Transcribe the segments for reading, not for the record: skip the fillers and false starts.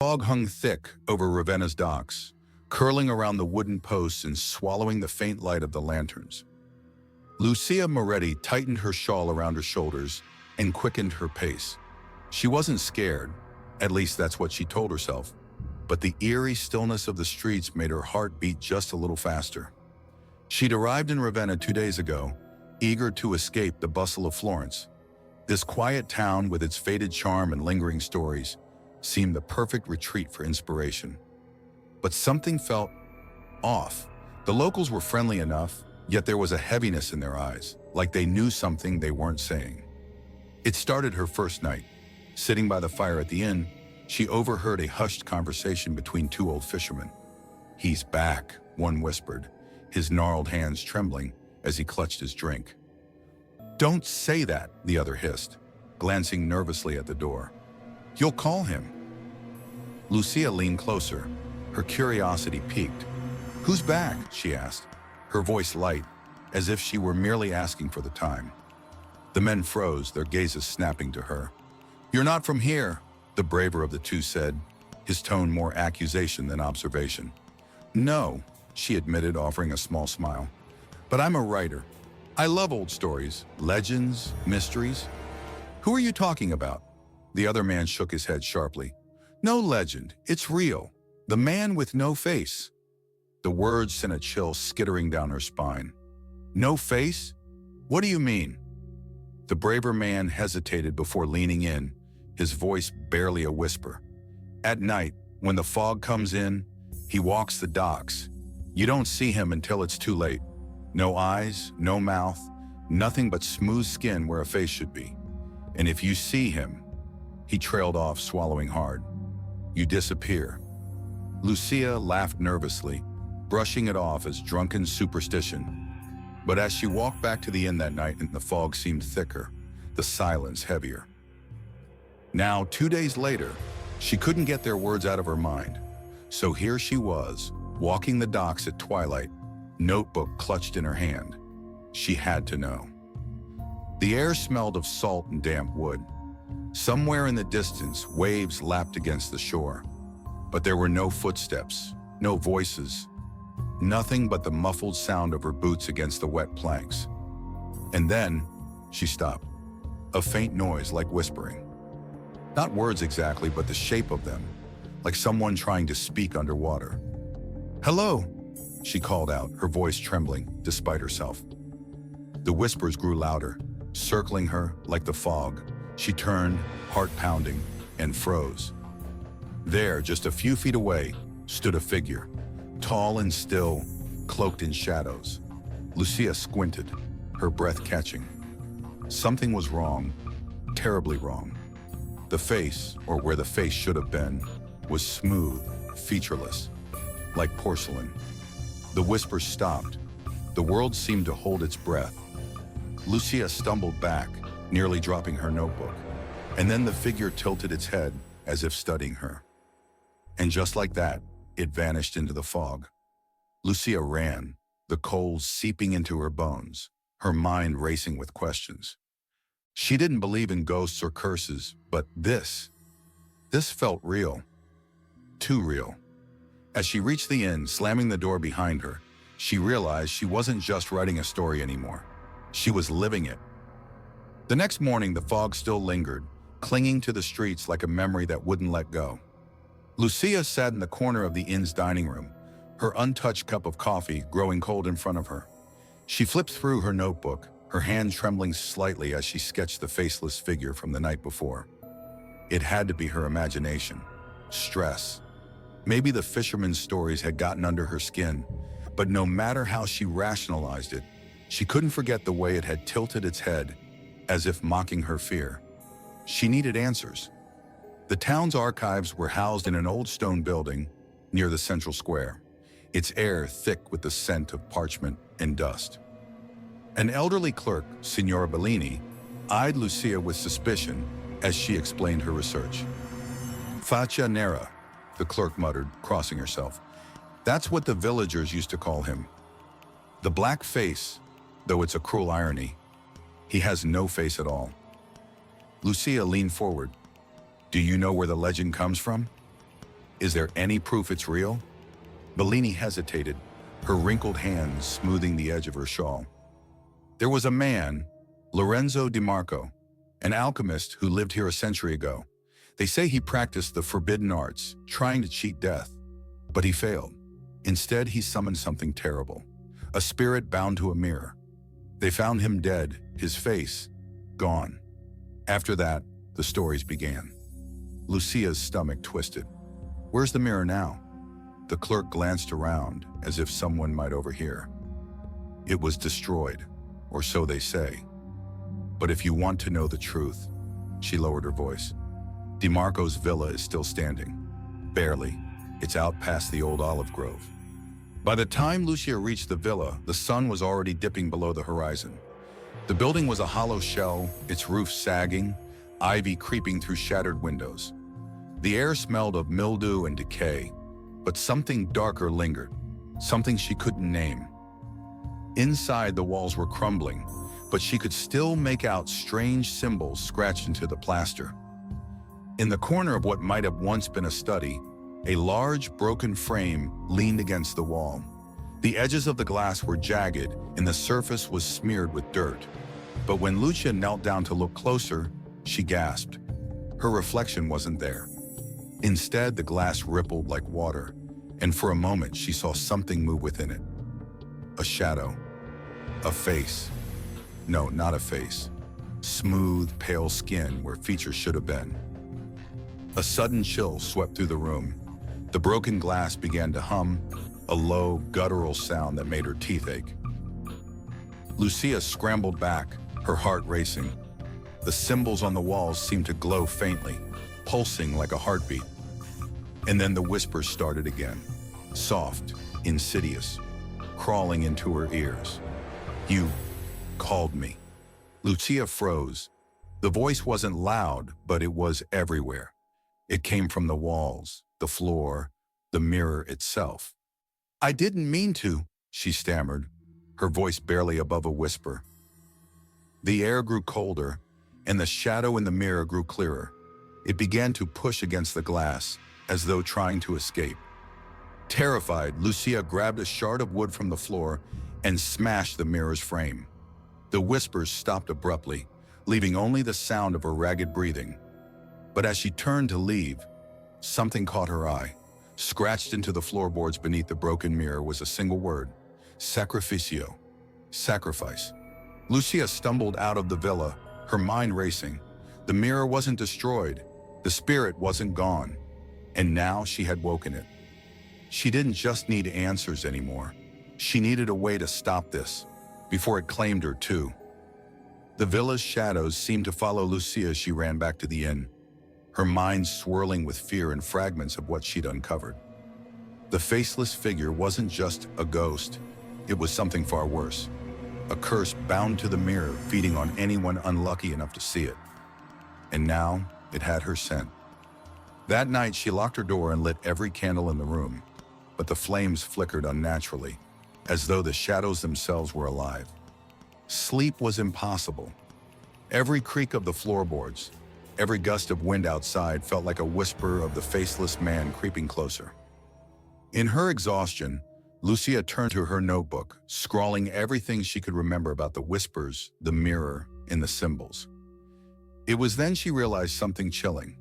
Fog hung thick over Ravenna's docks, curling around the wooden posts and swallowing the faint light of the lanterns. Lucia Moretti tightened her shawl around her shoulders and quickened her pace. She wasn't scared, at least that's what she told herself, but the eerie stillness of the streets made her heart beat just a little faster. She'd arrived in Ravenna 2 days ago, eager to escape the bustle of Florence. This quiet town, with its faded charm and lingering stories, seemed the perfect retreat for inspiration. But something felt off. The locals were friendly enough, yet there was a heaviness in their eyes, like they knew something they weren't saying. It started her first night. Sitting by the fire at the inn, she overheard a hushed conversation between two old fishermen. "He's back," one whispered, his gnarled hands trembling as he clutched his drink. "Don't say that," the other hissed, glancing nervously at the door. "You'll call him." Lucia leaned closer, her curiosity piqued. "Who's back?" she asked, her voice light, as if she were merely asking for the time. The men froze, their gazes snapping to her. "You're not from here," the braver of the two said, his tone more accusation than observation. "No," she admitted, offering a small smile. "But I'm a writer. I love old stories, legends, mysteries." "Who are you talking about?" The other man shook his head sharply. "No legend, it's real. The man with no face." The words sent a chill skittering down her spine. "No face? What do you mean?" The braver man hesitated before leaning in, his voice barely a whisper. "At night, when the fog comes in, he walks the docks. You don't see him until it's too late. No eyes, no mouth, nothing but smooth skin where a face should be. And if you see him," he trailed off, swallowing hard, "you disappear." Lucia laughed nervously, brushing it off as drunken superstition. But as she walked back to the inn that night, and the fog seemed thicker, the silence heavier. Now, 2 days later, she couldn't get their words out of her mind. So here she was, walking the docks at twilight, notebook clutched in her hand. She had to know. The air smelled of salt and damp wood. Somewhere in the distance, waves lapped against the shore. But there were no footsteps, no voices, nothing but the muffled sound of her boots against the wet planks. And then, she stopped. A faint noise like whispering. Not words exactly, but the shape of them, like someone trying to speak underwater. "Hello," she called out, her voice trembling despite herself. The whispers grew louder, circling her like the fog. She turned, heart pounding, and froze. There, just a few feet away, stood a figure, tall and still, cloaked in shadows. Lucia squinted, her breath catching. Something was wrong, terribly wrong. The face, or where the face should have been, was smooth, featureless, like porcelain. The whispers stopped. The world seemed to hold its breath. Lucia stumbled back, nearly dropping her notebook, and then the figure tilted its head as if studying her. And just like that, it vanished into the fog. Lucia ran, the cold seeping into her bones, her mind racing with questions. She didn't believe in ghosts or curses, but this felt real. Too real. As she reached the inn, slamming the door behind her, she realized she wasn't just writing a story anymore. She was living it. The next morning, the fog still lingered, clinging to the streets like a memory that wouldn't let go. Lucia sat in the corner of the inn's dining room, her untouched cup of coffee growing cold in front of her. She flipped through her notebook, her hand trembling slightly as she sketched the faceless figure from the night before. It had to be her imagination. Stress. Maybe the fisherman's stories had gotten under her skin, but no matter how she rationalized it, she couldn't forget the way it had tilted its head, as if mocking her fear. She needed answers. The town's archives were housed in an old stone building near the central square, its air thick with the scent of parchment and dust. An elderly clerk, Signora Bellini, eyed Lucia with suspicion as she explained her research. "Faccia nera," the clerk muttered, crossing herself. "That's what the villagers used to call him. The black face, though it's a cruel irony. He has no face at all." Lucia leaned forward. "Do you know where the legend comes from?" Is there any proof it's real? Bellini hesitated, her wrinkled hands smoothing the edge of her shawl. There was a man, Lorenzo Di Marco, an alchemist who lived here a century ago. They say he practiced the forbidden arts, trying to cheat death. But he failed. Instead, he summoned something terrible, a spirit bound to a mirror. They found him dead, his face gone. After that, the stories began. Lucia's stomach twisted. Where's the mirror now? The clerk glanced around, as if someone might overhear. It was destroyed, or so they say. But if you want to know the truth, she lowered her voice, Di Marco's villa is still standing. Barely. It's out past the old olive grove. By the time Lucia reached the villa, the sun was already dipping below the horizon. The building was a hollow shell, its roof sagging, ivy creeping through shattered windows. The air smelled of mildew and decay, but something darker lingered, something she couldn't name. Inside, the walls were crumbling, but she could still make out strange symbols scratched into the plaster. In the corner of what might have once been a study, a large, broken frame leaned against the wall. The edges of the glass were jagged, and the surface was smeared with dirt. But when Lucia knelt down to look closer, she gasped. Her reflection wasn't there. Instead, the glass rippled like water, and for a moment she saw something move within it. A shadow. A face. No, not a face. Smooth, pale skin where features should have been. A sudden chill swept through the room. The broken glass began to hum, a low, guttural sound that made her teeth ache. Lucia scrambled back, her heart racing. The symbols on the walls seemed to glow faintly, pulsing like a heartbeat. And then the whispers started again, soft, insidious, crawling into her ears. You called me. Lucia froze. The voice wasn't loud, but it was everywhere. It came from the walls, the floor, the mirror itself. I didn't mean to, she stammered, her voice barely above a whisper. The air grew colder, and the shadow in the mirror grew clearer. It began to push against the glass, as though trying to escape. Terrified, Lucia grabbed a shard of wood from the floor and smashed the mirror's frame. The whispers stopped abruptly, leaving only the sound of her ragged breathing. But as she turned to leave, something caught her eye. Scratched into the floorboards beneath the broken mirror was a single word: sacrificio, sacrifice. Lucia stumbled out of the villa, her mind racing. The mirror wasn't destroyed, the spirit wasn't gone, and now she had woken it. She didn't just need answers anymore. She needed a way to stop this, before it claimed her too. The villa's shadows seemed to follow Lucia as she ran back to the inn, her mind swirling with fear and fragments of what she'd uncovered. The faceless figure wasn't just a ghost, it was something far worse. A curse bound to the mirror, feeding on anyone unlucky enough to see it. And now, it had her scent. That night, she locked her door and lit every candle in the room, but the flames flickered unnaturally, as though the shadows themselves were alive. Sleep was impossible. Every creak of the floorboards, every gust of wind outside felt like a whisper of the faceless man creeping closer. In her exhaustion, Lucia turned to her notebook, scrawling everything she could remember about the whispers, the mirror, and the symbols. It was then she realized something chilling.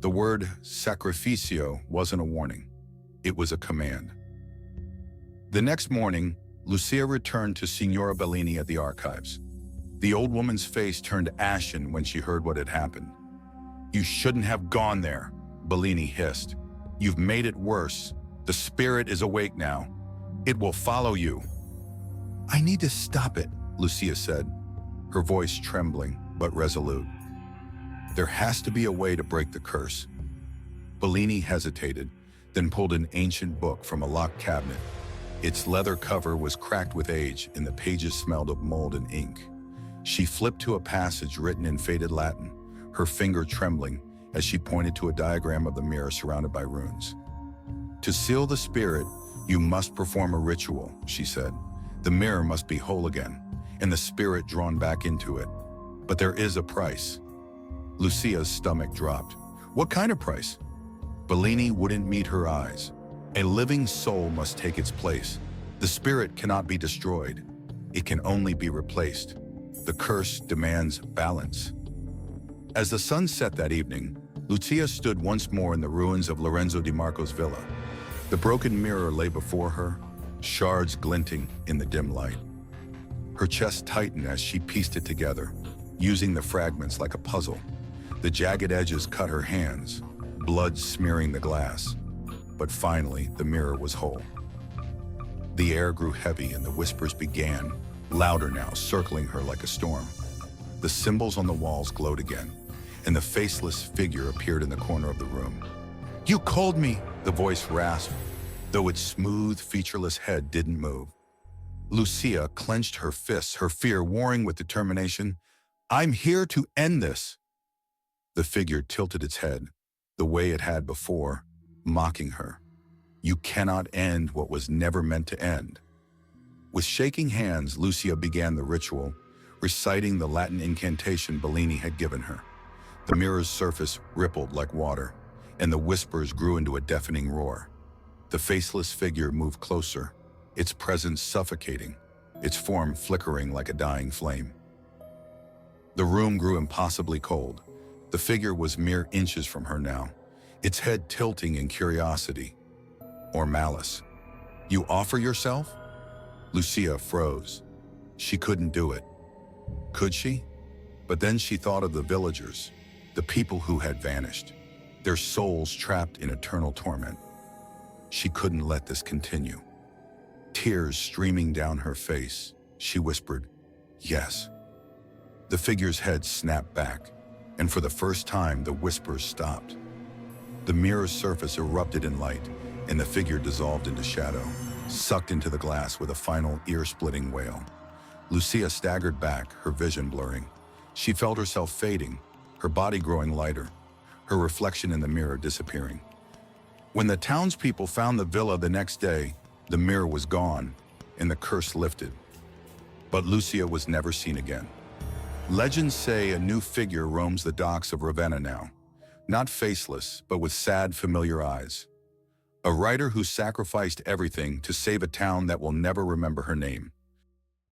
The word sacrificio wasn't a warning. It was a command. The next morning, Lucia returned to Signora Bellini at the archives. The old woman's face turned ashen when she heard what had happened. You shouldn't have gone there, Bellini hissed. You've made it worse. The spirit is awake now. It will follow you. I need to stop it, Lucia said, her voice trembling but resolute. There has to be a way to break the curse. Bellini hesitated, then pulled an ancient book from a locked cabinet. Its leather cover was cracked with age, and the pages smelled of mold and ink. She flipped to a passage written in faded Latin, her finger trembling as she pointed to a diagram of the mirror surrounded by runes. To seal the spirit, you must perform a ritual, she said. The mirror must be whole again, and the spirit drawn back into it. But there is a price. Lucia's stomach dropped. What kind of price? Bellini wouldn't meet her eyes. A living soul must take its place. The spirit cannot be destroyed. It can only be replaced. The curse demands balance. As the sun set that evening, Lucia stood once more in the ruins of Lorenzo Di Marco's villa. The broken mirror lay before her, shards glinting in the dim light. Her chest tightened as she pieced it together, using the fragments like a puzzle. The jagged edges cut her hands, blood smearing the glass. But finally, the mirror was whole. The air grew heavy and the whispers began, louder now, circling her like a storm. The symbols on the walls glowed again, and the faceless figure appeared in the corner of the room. "You called me," the voice rasped, though its smooth, featureless head didn't move. Lucia clenched her fists, her fear warring with determination. "I'm here to end this." The figure tilted its head, the way it had before, mocking her. "You cannot end what was never meant to end." With shaking hands, Lucia began the ritual, reciting the Latin incantation Bellini had given her. The mirror's surface rippled like water, and the whispers grew into a deafening roar. The faceless figure moved closer, its presence suffocating, its form flickering like a dying flame. The room grew impossibly cold. The figure was mere inches from her now, its head tilting in curiosity or malice. "You offer yourself?" Lucia froze. She couldn't do it. Could she? But then she thought of the villagers, the people who had vanished, their souls trapped in eternal torment. She couldn't let this continue. Tears streaming down her face, she whispered, "Yes." The figure's head snapped back, and for the first time, the whispers stopped. The mirror's surface erupted in light, and the figure dissolved into shadow, sucked into the glass with a final ear-splitting wail. Lucia staggered back, her vision blurring. She felt herself fading, her body growing lighter, her reflection in the mirror disappearing. When the townspeople found the villa the next day, the mirror was gone, and the curse lifted. But Lucia was never seen again. Legends say a new figure roams the docks of Ravenna now, not faceless, but with sad, familiar eyes. A writer who sacrificed everything to save a town that will never remember her name.